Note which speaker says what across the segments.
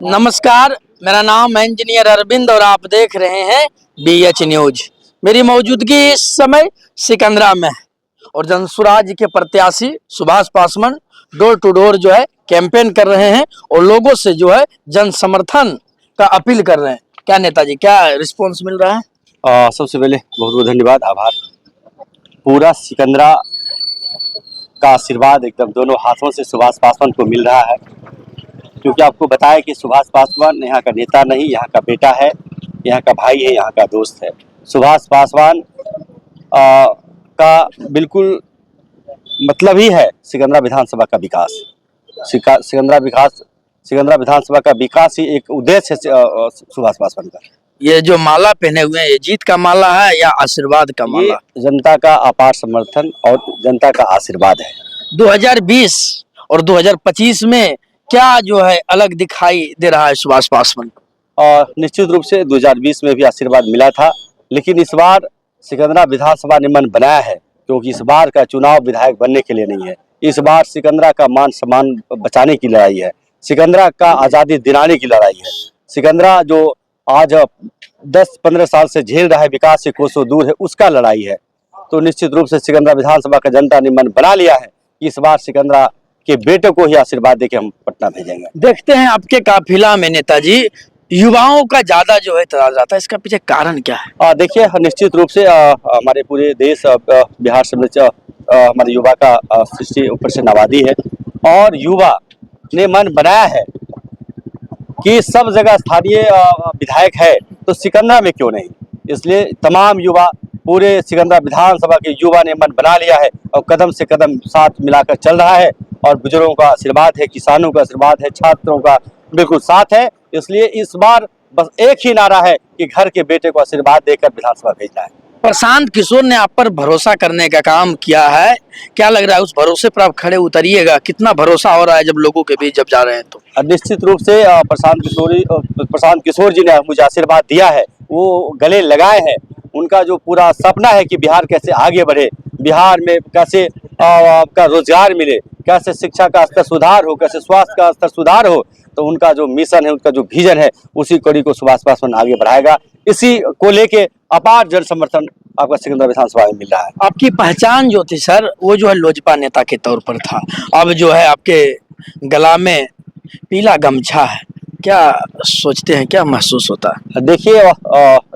Speaker 1: नमस्कार, मेरा नाम है इंजीनियर अरविंद और आप देख रहे हैं BH न्यूज। मेरी मौजूदगी इस समय सिकंदरा में है और जनसुराज के प्रत्याशी Subhash Paswan door to door जो है कैंपेन कर रहे हैं और लोगों से जो है जन समर्थन का अपील कर रहे हैं। क्या नेताजी, क्या रिस्पॉन्स मिल रहा है?
Speaker 2: सबसे पहले बहुत बहुत धन्यवाद, आभार। पूरा सिकंदरा का आशीर्वाद एकदम दोनों हाथों से सुभाष पासवान को मिल रहा है, क्योंकि आपको बताया कि सुभाष पासवान यहाँ का नेता नहीं, यहाँ का बेटा है, यहाँ का भाई है, यहाँ का दोस्त है। सुभाष पासवान का बिल्कुल मतलब ही है सिकंदरा विधानसभा का विकास। सिकंदरा विधानसभा का विकास ही एक उद्देश्य है सुभाष पासवान का।
Speaker 1: ये जो माला पहने हुए हैं, ये जीत का माला है या आशीर्वाद का माला?
Speaker 2: ये जनता का अपार समर्थन और जनता का आशीर्वाद है।
Speaker 1: 2020 और 2025 में क्या जो है अलग दिखाई दे रहा है सुभाष पासवान को?
Speaker 2: और निश्चित रूप से 2020 में भी आशीर्वाद मिला था, लेकिन इस बार सिकंदरा विधानसभा ने मन बनाया है, क्योंकि इस बार का चुनाव विधायक बनने के लिए नहीं है। इस बार सिकंदरा का मान सम्मान बचाने की लड़ाई है, सिकंदरा का आज़ादी दिलाने की लड़ाई है। सिकंदरा जो आज 10-15 साल से झेल रहा है, विकास से कोसों दूर है, उसका लड़ाई है। तो निश्चित रूप से सिकंदरा विधानसभा का जनता ने मन बना लिया है कि इस बार सिकंदरा के बेटे को ही आशीर्वाद देके हम पटना भेजेंगे।
Speaker 1: देखते हैं आपके काफिला में नेताजी युवाओं का ज्यादा जो है तादाद रहता है, इसका पीछे कारण क्या है?
Speaker 2: देखिए, निश्चित रूप से हमारे पूरे देश बिहार से हमारे युवा का 60% आबादी है और युवा ने मन बनाया है कि सब जगह स्थानीय विधायक है, तो सिकंदरा में क्यों नहीं। इसलिए तमाम युवा, पूरे सिकंदरा विधानसभा के युवा ने मन बना लिया है और कदम से कदम साथ मिलाकर चल रहा है। और बुजुर्गों का आशीर्वाद है, किसानों का आशीर्वाद है, छात्रों का बिल्कुल साथ है। इसलिए इस बार बस एक ही नारा है कि घर के बेटे को आशीर्वाद देकर विधानसभा भेजना है।
Speaker 1: प्रशांत किशोर ने आप पर भरोसा करने का काम किया है, क्या लग रहा है उस भरोसे पर आप खड़े उतरिएगा? कितना भरोसा हो रहा है जब लोगों के बीच जब जा रहे हैं तो?
Speaker 2: निश्चित रूप से प्रशांत किशोर जी ने मुझे आशीर्वाद दिया है, वो गले लगाए हैं। उनका जो पूरा सपना है कि बिहार कैसे आगे बढ़े, बिहार में कैसे आपका रोजगार मिले, कैसे शिक्षा का स्तर सुधार हो, कैसे स्वास्थ्य का स्तर सुधार हो, तो उनका जो मिशन है, उनका जो विजन है, उसी कड़ी को सुभाष पासवान आगे बढ़ाएगा। इसी को लेके अपार जन समर्थन आपका सिकंदरा विधानसभा में मिल रहा है।
Speaker 1: आपकी पहचान जो थी सर, वो जो है लोजपा नेता के तौर पर था, अब जो है आपके गला में पीला गमछा है, क्या सोचते हैं, क्या महसूस होता है?
Speaker 2: देखिए,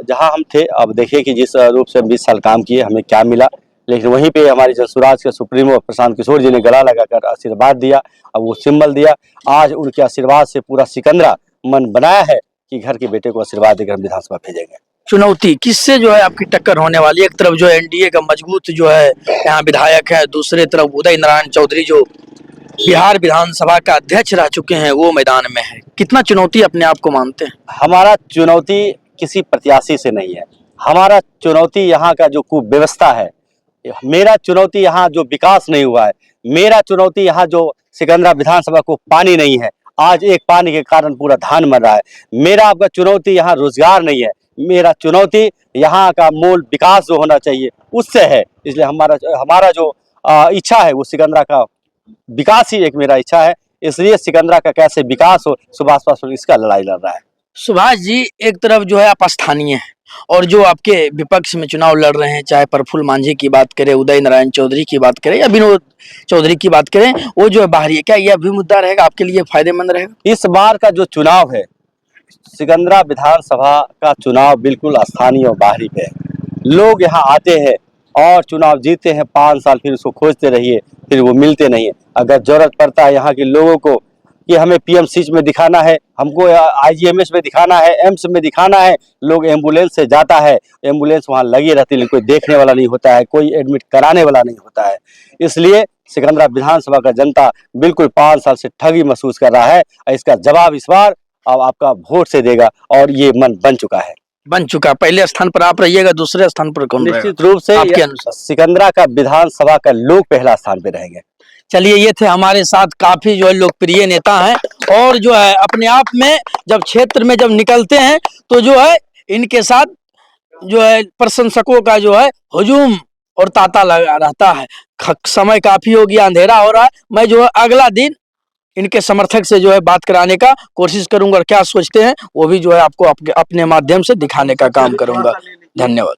Speaker 2: जहां हम थे, अब देखिए कि जिस रूप से 20 साल काम किए, हमें क्या मिला, लेकिन वहीं पे हमारे जनसुराज के सुप्रीमो प्रशांत किशोर जी ने गला लगाकर आशीर्वाद दिया, अब वो सिंबल दिया। आज उनके आशीर्वाद से पूरा सिकंदरा मन बनाया है कि घर के बेटे को आशीर्वाद देकर हम विधानसभा भेजेंगे।
Speaker 1: चुनौती किससे जो है आपकी टक्कर होने वाली है? एक तरफ जो है NDA का मजबूत जो है यहाँ विधायक है, दूसरे तरफ उदय नारायण चौधरी जो बिहार विधानसभा का अध्यक्ष रह चुके हैं, वो मैदान में है। कितना चुनौती अपने आप को मानते हैं?
Speaker 2: हमारा चुनौती किसी प्रत्याशी से नहीं है, हमारा चुनौती यहाँ का जो कुव्यवस्था है, मेरा चुनौती यहाँ जो विकास नहीं हुआ है, मेरा चुनौती यहाँ जो सिकंदरा विधानसभा को पानी नहीं है, आज एक पानी के कारण पूरा धान मर रहा है। मेरा आपका चुनौती यहाँ रोजगार नहीं है, मेरा चुनौती यहाँ का मूल विकास जो होना चाहिए उससे है। इसलिए हमारा जो इच्छा है वो सिकंदरा का विकास ही एक मेरा इच्छा है। इसलिए सिकंदरा का कैसे विकास हो, सुभाष पासवान इसका लड़ाई लड़ रहा है।
Speaker 1: सुभाष जी, एक तरफ जो है आप स्थानीय हैं और जो आपके विपक्ष में चुनाव लड़ रहे हैं, चाहे प्रफुल्ल मांझी की बात करें, उदय नारायण चौधरी की बात करें या विनोद चौधरी की बात करें, वो जो है बाहरी है, क्या यह भी मुद्दा रहेगा आपके लिए फायदेमंद रहेगा?
Speaker 2: इस बार का जो चुनाव है, सिकंदरा विधानसभा का चुनाव बिल्कुल स्थानीय और बाहरी पे है। लोग यहाँ आते हैं और चुनाव जीतते हैं, 5 साल फिर उसको खोजते रहिए, फिर वो मिलते नहीं है। अगर जरूरत पड़ता है यहाँ के लोगों को कि हमें PMC में दिखाना है, हमको IGMS में दिखाना है, एम्स में दिखाना है, लोग एम्बुलेंस से जाता है, एम्बुलेंस वहाँ लगी रहती है, लेकिन कोई देखने वाला नहीं होता है, कोई एडमिट कराने वाला नहीं होता है। इसलिए सिकंदरा विधानसभा का जनता बिल्कुल 5 साल से ठगी महसूस कर रहा है। इसका जवाब इस बार अब आपका वोट से देगा और ये मन बन चुका है।
Speaker 1: बन चुका। पहले स्थान पर आप रहिएगा, दूसरे स्थान पर कौन रहेगा?
Speaker 2: निश्चित रूप से
Speaker 1: आपके अनुसार
Speaker 2: सिकंदरा का विधानसभा का लोग पहला स्थान पे रहेंगे।
Speaker 1: चलिए, ये थे हमारे साथ काफी जो है लोकप्रिय नेता हैं और जो है अपने आप में जब क्षेत्र में जब निकलते हैं तो जो है इनके साथ जो है प्रशंसकों का जो है हुजूम और तांता लगा रहता है। समय काफी हो गया, अंधेरा हो रहा है। मैं जो है अगला दिन इनके समर्थक से जो है बात कराने का कोशिश करूंगा और क्या सोचते हैं वो भी जो है आपको अपने माध्यम से दिखाने का काम करूंगा। धन्यवाद।